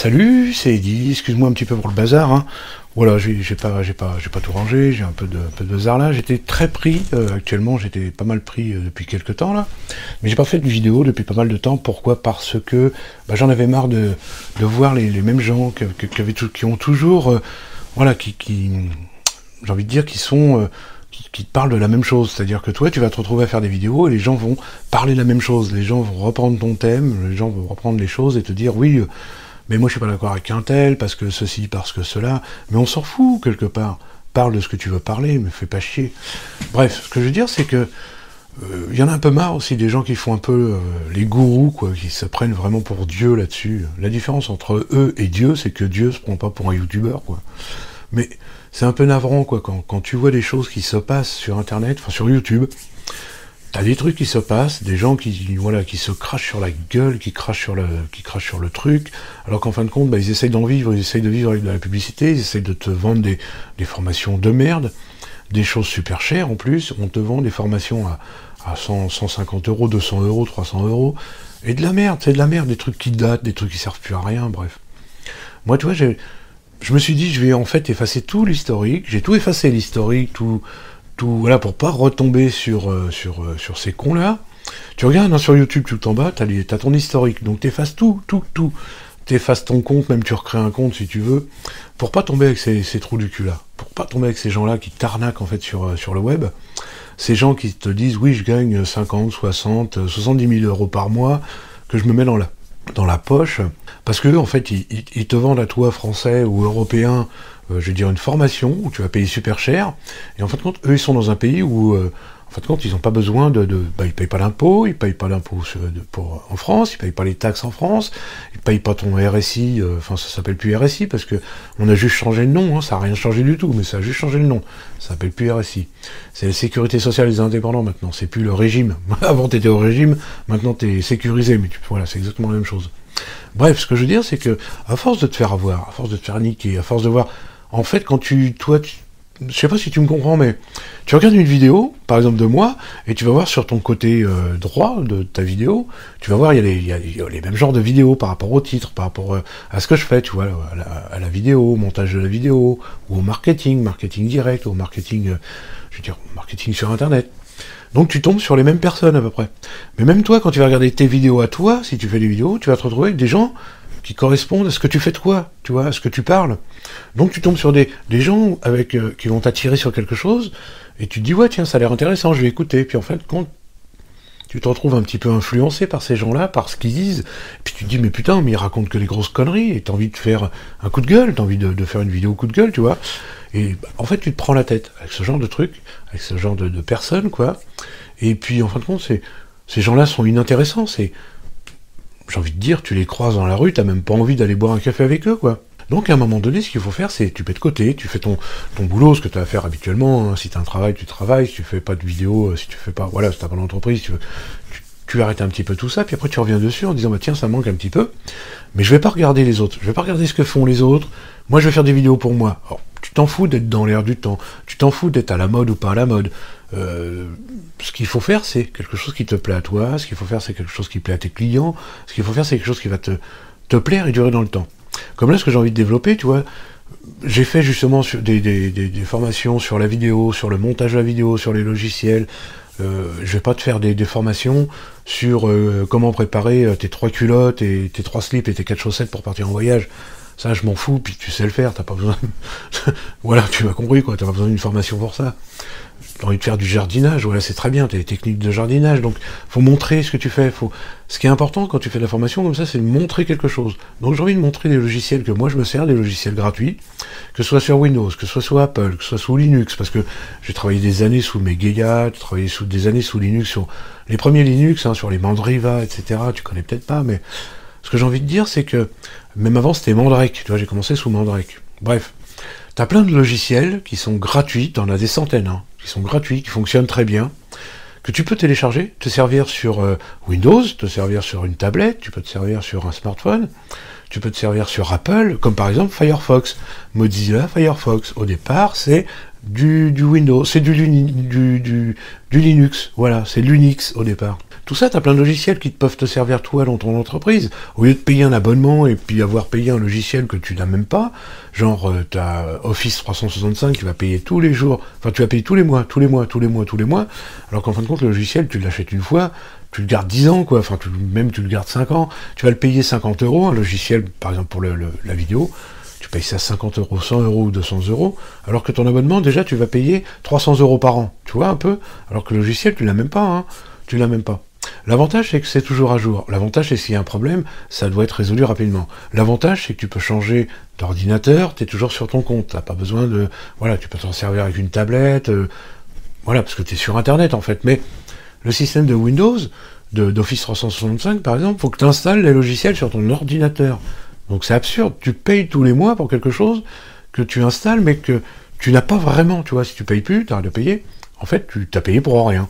Salut, c'est Eddy, excuse-moi un petit peu pour le bazar, hein. Voilà, j'ai pas tout rangé, j'ai un peu de bazar là, j'étais très pris, actuellement j'étais pas mal pris depuis quelques temps là, mais j'ai pas fait de vidéo depuis pas mal de temps, pourquoi? Parce que j'en avais marre de voir les mêmes gens qui ont toujours, voilà, j'ai envie de dire, qui te parlent de la même chose, c'est-à-dire que toi tu vas te retrouver à faire des vidéos et les gens vont parler de la même chose, les gens vont reprendre ton thème, les gens vont reprendre les choses et te dire oui, mais moi je suis pas d'accord avec un tel, parce que ceci, parce que cela, mais on s'en fout quelque part, parle de ce que tu veux parler, mais fais pas chier. Bref, ce que je veux dire c'est que il y en a un peu marre aussi des gens qui font un peu les gourous, quoi, qui se prennent vraiment pour Dieu là-dessus. La différence entre eux et Dieu, c'est que Dieu se prend pas pour un youtubeur, quoi. Mais c'est un peu navrant, quoi, quand tu vois des choses qui se passent sur Internet, enfin sur YouTube, t'as des trucs qui se passent, des gens qui se crachent sur la gueule, qui crachent sur le truc, alors qu'en fin de compte, ils essayent d'en vivre, ils essayent de vivre avec de la publicité, ils essayent de te vendre des formations de merde, des choses super chères en plus, on te vend des formations à 150 euros, 200 euros, 300 euros, et de la merde, c'est de la merde, des trucs qui datent, des trucs qui servent plus à rien, bref. Moi, tu vois, je me suis dit, je vais en fait effacer tout l'historique, j'ai tout effacé l'historique, tout, voilà, pour pas retomber sur ces cons-là. Tu regardes, hein, sur YouTube, tout en bas, t'as ton historique, donc t'effaces tout. T'effaces ton compte, même tu recrées un compte si tu veux, pour pas tomber avec ces trous du cul-là, pour pas tomber avec ces gens-là qui t'arnaquent en fait sur le web, ces gens qui te disent, oui, je gagne 50, 60, 70 000 euros par mois, que je me mets dans la poche, parce que en fait, ils te vendent à toi, français ou européen, je veux dire, une formation où tu vas payer super cher, et en fin de compte, eux, ils sont dans un pays où, en fin de compte, ils n'ont pas besoin ils payent pas l'impôt, ils payent pas l'impôt en France, ils payent pas les taxes en France, ils payent pas ton RSI, ça s'appelle plus RSI, parce que on a juste changé le nom, hein, ça a rien changé du tout, mais ça a juste changé le nom, ça s'appelle plus RSI. C'est la Sécurité Sociale des Indépendants maintenant, c'est plus le régime. Avant t'étais au régime, maintenant t'es sécurisé, mais voilà, c'est exactement la même chose. Bref, ce que je veux dire, c'est que, à force de te faire avoir, à force de te faire niquer, à force de voir, en fait, je sais pas si tu me comprends, mais tu regardes une vidéo, par exemple de moi, et tu vas voir sur ton côté droit de ta vidéo, tu vas voir, il y a les mêmes genres de vidéos par rapport au titre, par rapport à ce que je fais, tu vois, à la vidéo, au montage de la vidéo, ou au marketing direct, au marketing, je veux dire, marketing sur Internet. Donc tu tombes sur les mêmes personnes à peu près. Mais même toi, quand tu vas regarder tes vidéos à toi, si tu fais des vidéos, tu vas te retrouver avec des gens qui correspondent à ce que tu fais de quoi, tu vois, à ce que tu parles. Donc tu tombes sur des gens qui vont t'attirer sur quelque chose, et tu te dis, ouais, tiens, ça a l'air intéressant, je vais écouter. Puis en fin de compte, tu te retrouves un petit peu influencé par ces gens-là, par ce qu'ils disent, et puis tu te dis, mais putain, mais ils racontent que les grosses conneries, et t'as envie de faire un coup de gueule, t'as envie de faire une vidéo coup de gueule, tu vois. Et en fait, tu te prends la tête avec ce genre de trucs, avec ce genre de personnes, quoi. Et puis, en fin de compte, ces gens-là sont inintéressants, j'ai envie de dire, tu les croises dans la rue, t'as même pas envie d'aller boire un café avec eux, quoi. Donc à un moment donné, ce qu'il faut faire, c'est tu mets de côté, tu fais ton boulot, ce que tu as à faire habituellement, hein. Si t'as un travail, tu travailles, si tu fais pas de vidéo, si tu fais pas, voilà, si t'as pas d'entreprise, tu arrêtes un petit peu tout ça, puis après tu reviens dessus en disant, bah tiens, ça manque un petit peu, mais je vais pas regarder les autres, je vais pas regarder ce que font les autres, moi je vais faire des vidéos pour moi. Alors, tu t'en fous d'être dans l'air du temps, tu t'en fous d'être à la mode ou pas à la mode. Ce qu'il faut faire, c'est quelque chose qui te plaît à toi, ce qu'il faut faire, c'est quelque chose qui plaît à tes clients, ce qu'il faut faire, c'est quelque chose qui va te plaire et durer dans le temps. Comme là, ce que j'ai envie de développer, tu vois, j'ai fait justement des formations sur la vidéo, sur le montage de la vidéo, sur les logiciels. Je vais pas te faire des formations sur comment préparer tes 3 culottes et tes 3 slips et tes 4 chaussettes pour partir en voyage. Ça, je m'en fous, puis tu sais le faire, t'as pas besoin... Voilà, tu m'as compris, quoi, t'as pas besoin d'une formation pour ça. T'as envie de faire du jardinage, voilà, c'est très bien, t'as des techniques de jardinage, donc faut montrer ce que tu fais. Ce qui est important quand tu fais de la formation comme ça, c'est de montrer quelque chose. Donc j'ai envie de montrer des logiciels que moi je me sers, des logiciels gratuits, que ce soit sur Windows, que ce soit sous Apple, que ce soit sous Linux, parce que j'ai travaillé des années sous Megaya, j'ai travaillé des années sous Linux, sur les premiers Linux, hein, sur les Mandriva, etc., tu connais peut-être pas, mais ce que j'ai envie de dire, c'est que, même avant c'était Mandrake, tu vois, j'ai commencé sous Mandrake. Bref, t'as plein de logiciels qui sont gratuits, t'en as des centaines, hein, qui sont gratuits, qui fonctionnent très bien, que tu peux télécharger, te servir sur Windows, te servir sur une tablette, tu peux te servir sur un smartphone, tu peux te servir sur Apple, comme par exemple Firefox. Mozilla Firefox, au départ, c'est du Windows, c'est du Linux, voilà, c'est l'Unix au départ. Tout ça, tu as plein de logiciels qui peuvent te servir toi dans ton entreprise. Au lieu de payer un abonnement et puis avoir payé un logiciel que tu n'as même pas, genre tu as Office 365 qui va payer tous les jours, enfin tu vas payer tous les mois, alors qu'en fin de compte le logiciel tu l'achètes une fois, tu le gardes 10 ans quoi, enfin même tu le gardes 5 ans, tu vas le payer 50 euros, un logiciel par exemple pour la vidéo, tu payes ça 50 euros, 100 euros ou 200 euros, alors que ton abonnement déjà tu vas payer 300 euros par an, tu vois un peu, alors que le logiciel tu l'as même pas, hein, tu l'as même pas. L'avantage, c'est que c'est toujours à jour. L'avantage, c'est que s'il y a un problème, ça doit être résolu rapidement. L'avantage, c'est que tu peux changer d'ordinateur, tu es toujours sur ton compte. Tu n'as pas besoin de... Voilà, tu peux t'en servir avec une tablette, voilà, parce que tu es sur Internet, en fait. Mais le système de Windows, d'Office 365, par exemple, il faut que tu installes les logiciels sur ton ordinateur. Donc c'est absurde. Tu payes tous les mois pour quelque chose que tu installes, mais que tu n'as pas vraiment. Tu vois, si tu payes plus, tu arrêtes de payer. En fait, tu t'as payé pour rien.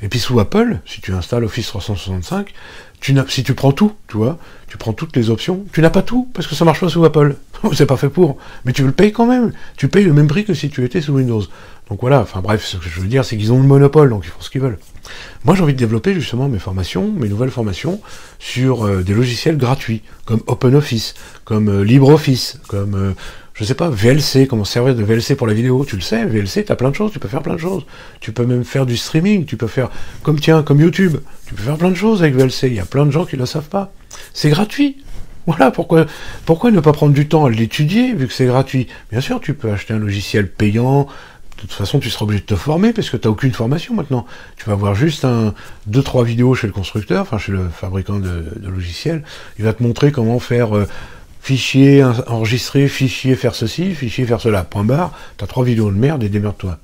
Et puis sous Apple, si tu installes Office 365, si tu prends tout, tu vois, tu prends toutes les options, tu n'as pas tout, parce que ça marche pas sous Apple. C'est pas fait pour. Mais tu le payes quand même. Tu payes le même prix que si tu étais sous Windows. Donc voilà, enfin bref, ce que je veux dire, c'est qu'ils ont le monopole, donc ils font ce qu'ils veulent. Moi, j'ai envie de développer justement mes formations, mes nouvelles formations, sur des logiciels gratuits, comme OpenOffice, comme LibreOffice, comme... je sais pas, VLC, comment servir de VLC pour la vidéo, tu le sais, VLC, t'as plein de choses, tu peux faire plein de choses. Tu peux même faire du streaming, tu peux faire, comme YouTube, tu peux faire plein de choses avec VLC, il y a plein de gens qui le savent pas. C'est gratuit. Voilà, pourquoi ne pas prendre du temps à l'étudier, vu que c'est gratuit? Bien sûr, tu peux acheter un logiciel payant, de toute façon, tu seras obligé de te former, parce que tu n'as aucune formation maintenant. Tu vas voir juste 2-3 vidéos chez le constructeur, enfin chez le fabricant de logiciels, il va te montrer comment faire... fichier, enregistrer, fichier, faire ceci, fichier, faire cela, point barre, t'as 3 vidéos de merde et démerde-toi.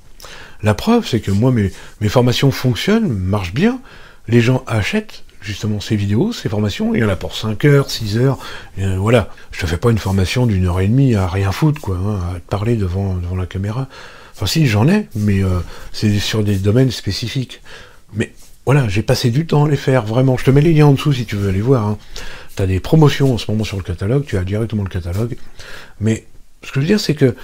La preuve, c'est que moi, mes formations fonctionnent, marchent bien, les gens achètent justement ces vidéos, ces formations, il y en a pour 5 heures, 6 heures, voilà. Je te fais pas une formation d'1h30 à rien foutre, quoi, hein, à te parler devant la caméra. Enfin si, j'en ai, mais c'est sur des domaines spécifiques. Mais voilà, j'ai passé du temps à les faire, vraiment. Je te mets les liens en dessous si tu veux aller voir, hein. Tu as des promotions en ce moment sur le catalogue, tu as directement le catalogue, mais ce que je veux dire, c'est que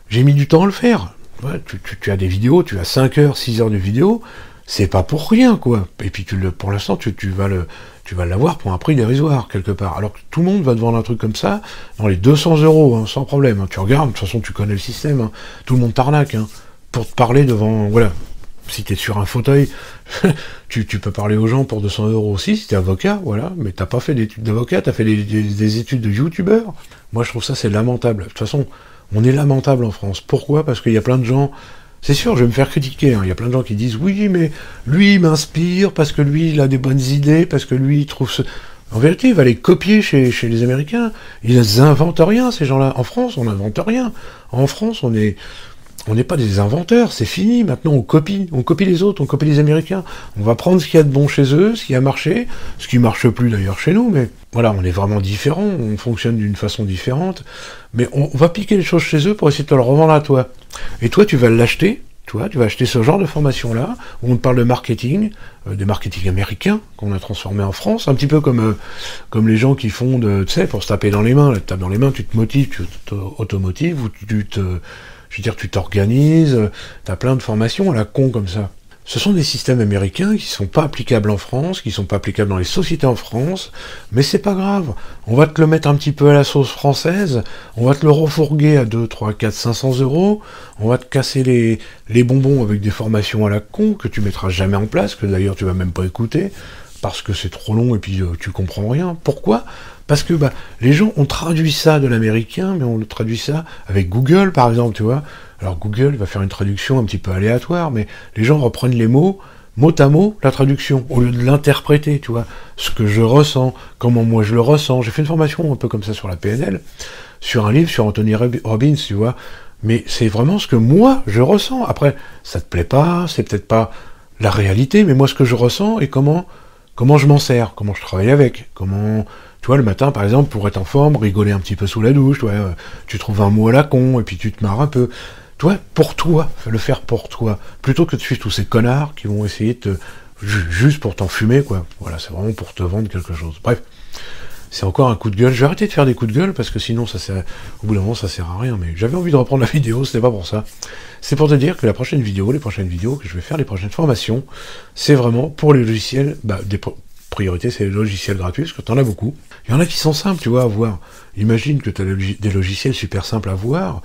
j'ai mis du temps à le faire. Ouais, tu as des vidéos, tu as 5 heures, 6 heures de vidéo, c'est pas pour rien, quoi. Et puis pour l'instant, tu vas l'avoir pour un prix dérisoire, quelque part. Alors que tout le monde va te vendre un truc comme ça, dans les 200 euros, hein, sans problème. Hein. Tu regardes, de toute façon, tu connais le système, hein. Tout le monde t'arnaque, hein, pour te parler devant... Voilà. Si t'es sur un fauteuil, tu peux parler aux gens pour 200 euros aussi, si t'es avocat, voilà, mais t'as pas fait d'études d'avocat, t'as fait des études de youtubeur. Moi, je trouve ça, c'est lamentable. De toute façon, on est lamentable en France. Pourquoi? Parce qu'il y a plein de gens... C'est sûr, je vais me faire critiquer, hein. Il y a plein de gens qui disent, oui, mais lui, il m'inspire, parce que lui, il a des bonnes idées, parce que lui, il trouve ce... En vérité, il va les copier chez les Américains. Ils inventent rien, ces gens-là. En France, on n'invente rien. En France, on n'est pas des inventeurs, c'est fini, maintenant on copie les autres, on copie les Américains, on va prendre ce qu'il y a de bon chez eux, ce qui a marché, ce qui marche plus d'ailleurs chez nous, mais voilà, on est vraiment différents, on fonctionne d'une façon différente, mais on va piquer les choses chez eux pour essayer de te le revendre à toi. Et toi, tu vas l'acheter, tu vas acheter ce genre de formation-là, où on te parle de marketing, des marketing américains, qu'on a transformé en France, un petit peu comme les gens qui font, tu sais, pour se taper dans les mains, là, tu tapes dans les mains, tu te motives, tu t'automotives, ou je veux dire, tu t'organises, t'as plein de formations à la con comme ça. Ce sont des systèmes américains qui sont pas applicables en France, qui sont pas applicables dans les sociétés en France, mais c'est pas grave. On va te le mettre un petit peu à la sauce française, on va te le refourguer à 2, 3, 4, 500 euros, on va te casser les bonbons avec des formations à la con que tu mettras jamais en place, que d'ailleurs tu vas même pas écouter, parce que c'est trop long et puis tu comprends rien. Pourquoi ? Parce que les gens ont traduit ça de l'américain, mais on le traduit ça avec Google, par exemple, tu vois. Alors Google va faire une traduction un petit peu aléatoire, mais les gens reprennent les mots, mot à mot, la traduction, au lieu de l'interpréter, tu vois. Ce que je ressens, comment moi je le ressens. J'ai fait une formation un peu comme ça sur la PNL, sur un livre sur Anthony Robbins, tu vois. Mais c'est vraiment ce que moi je ressens. Après, ça te plaît pas, c'est peut-être pas la réalité, mais moi ce que je ressens et comment je m'en sers, comment je travaille avec, comment... Tu vois, le matin, par exemple, pour être en forme, rigoler un petit peu sous la douche, tu trouves un mot à la con, et puis tu te marres un peu. Toi, pour toi, le faire pour toi, plutôt que de suivre tous ces connards qui vont essayer de juste pour t'enfumer, quoi. Voilà, c'est vraiment pour te vendre quelque chose. Bref, c'est encore un coup de gueule. Je vais arrêter de faire des coups de gueule, parce que sinon, au bout d'un moment, ça sert à rien. Mais j'avais envie de reprendre la vidéo, c'était pas pour ça. C'est pour te dire que la prochaine vidéo, les prochaines vidéos que je vais faire, les prochaines formations, c'est vraiment pour les logiciels, des priorités, c'est les logiciels gratuits, parce que t'en as beaucoup. Il y en a qui sont simples, tu vois, à voir. Imagine que tu as des logiciels super simples à voir,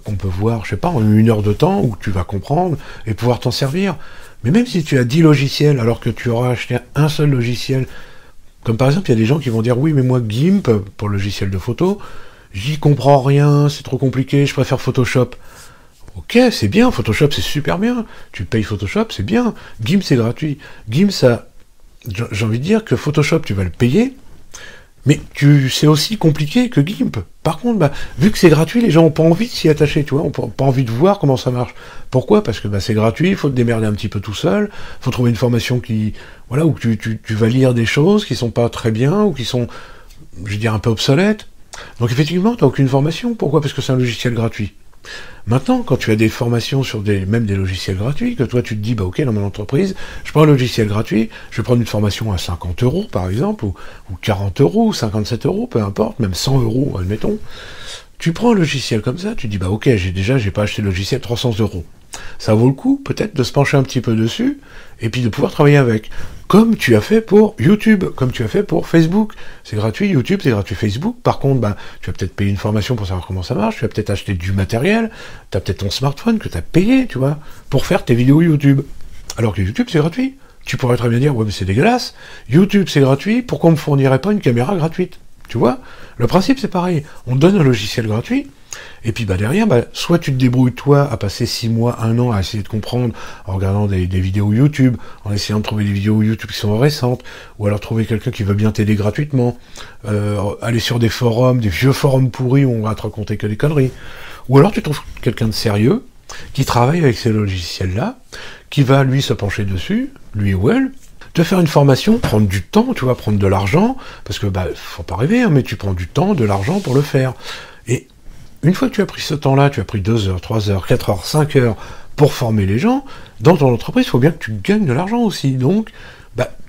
qu'on peut voir, je sais pas, en 1 heure de temps, où tu vas comprendre et pouvoir t'en servir. Mais même si tu as 10 logiciels, alors que tu auras acheté un seul logiciel, comme par exemple, il y a des gens qui vont dire, oui, mais moi, GIMP, pour le logiciel de photo, j'y comprends rien, c'est trop compliqué, je préfère Photoshop. Ok, c'est bien, Photoshop, c'est super bien. Tu payes Photoshop, c'est bien. GIMP, c'est gratuit. GIMP, ça, j'ai envie de dire que Photoshop, tu vas le payer, mais c'est aussi compliqué que GIMP. Par contre, vu que c'est gratuit, les gens n'ont pas envie de s'y attacher, tu vois, n'ont pas envie de voir comment ça marche. Pourquoi? Parce que c'est gratuit, il faut te démerder un petit peu tout seul, il faut trouver une formation où tu vas lire des choses qui sont pas très bien, ou qui sont, je veux dire, un peu obsolètes. Donc effectivement, tu n'as aucune formation. Pourquoi? Parce que c'est un logiciel gratuit. Maintenant, quand tu as des formations sur même des logiciels gratuits, que toi tu te dis, ok, dans mon entreprise, je prends un logiciel gratuit, je vais prendre une formation à 50 € par exemple, ou 40 €, ou 57 €, peu importe, même 100 €, admettons. Tu prends un logiciel comme ça, tu dis, ok, j'ai pas acheté le logiciel 300 €. Ça vaut le coup, peut-être, de se pencher un petit peu dessus, et puis de pouvoir travailler avec. Comme tu as fait pour YouTube, comme tu as fait pour Facebook. C'est gratuit YouTube, c'est gratuit Facebook. Par contre, tu vas peut-être payer une formation pour savoir comment ça marche, tu vas peut-être acheter du matériel, tu as peut-être ton smartphone que tu as payé, tu vois, pour faire tes vidéos YouTube. Alors que YouTube, c'est gratuit. Tu pourrais très bien dire, ouais, mais c'est dégueulasse, YouTube, c'est gratuit, pourquoi on me fournirait pas une caméra gratuite? Tu vois? Le principe, c'est pareil. On te donne un logiciel gratuit, et puis derrière, soit tu te débrouilles toi à passer 6 mois, 1 an à essayer de comprendre en regardant des vidéos YouTube, en essayant de trouver des vidéos YouTube qui sont récentes, ou alors trouver quelqu'un qui veut bien t'aider gratuitement, aller sur des forums, des vieux forums pourris où on va te raconter que des conneries. Ou alors tu trouves quelqu'un de sérieux qui travaille avec ces logiciels-là, qui va lui se pencher dessus, lui ou elle, te faire une formation, prendre du temps, tu vois, prendre de l'argent, parce que faut pas rêver, hein, mais tu prends du temps, de l'argent pour le faire. Et une fois que tu as pris ce temps-là, tu as pris 2 heures, 3 heures, 4 heures, 5 heures pour former les gens, dans ton entreprise, il faut bien que tu gagnes de l'argent aussi. Donc,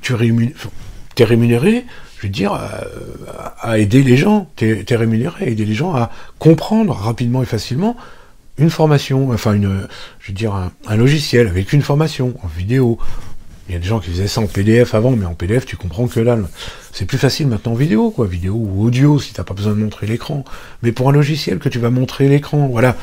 tu es rémunéré, je veux dire, à aider les gens. Tu es rémunéré à aider les gens à comprendre rapidement et facilement une formation, un logiciel avec une formation en vidéo. Il y a des gens qui faisaient ça en PDF avant, mais en PDF, tu comprends que là, c'est plus facile maintenant en vidéo, quoi, vidéo ou audio, si t'as pas besoin de montrer l'écran. Mais pour un logiciel que tu vas montrer l'écran, voilà.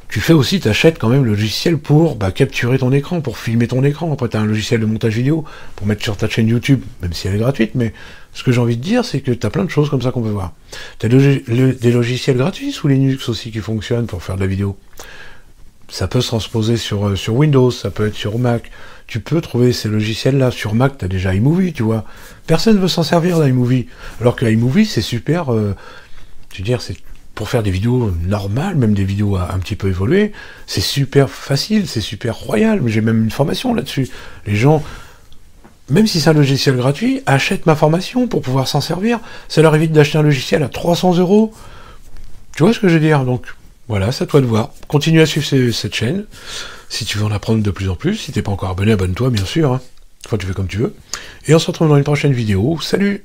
Tu fais aussi, t'achètes quand même le logiciel pour capturer ton écran, pour filmer ton écran. Après, t'as un logiciel de montage vidéo pour mettre sur ta chaîne YouTube, même si elle est gratuite, mais ce que j'ai envie de dire, c'est que t'as plein de choses comme ça qu'on peut voir. T'as des logiciels gratuits sous Linux aussi qui fonctionnent pour faire de la vidéo. Ça peut se transposer sur Windows, ça peut être sur Mac. Tu peux trouver ces logiciels-là. Sur Mac, tu as déjà iMovie, tu vois. Personne ne veut s'en servir d'iMovie. Alors que iMovie, c'est super... c'est pour faire des vidéos normales, même des vidéos un petit peu évoluées, c'est super facile, c'est super royal. Mais j'ai même une formation là-dessus. Les gens, même si c'est un logiciel gratuit, achètent ma formation pour pouvoir s'en servir. Ça leur évite d'acheter un logiciel à 300 €. Tu vois ce que je veux dire? Donc... voilà, c'est à toi de voir. Continue à suivre cette chaîne, si tu veux en apprendre de plus en plus. Si t'es pas encore abonné, abonne-toi, bien sûr. Enfin, tu fais comme tu veux. Et on se retrouve dans une prochaine vidéo. Salut!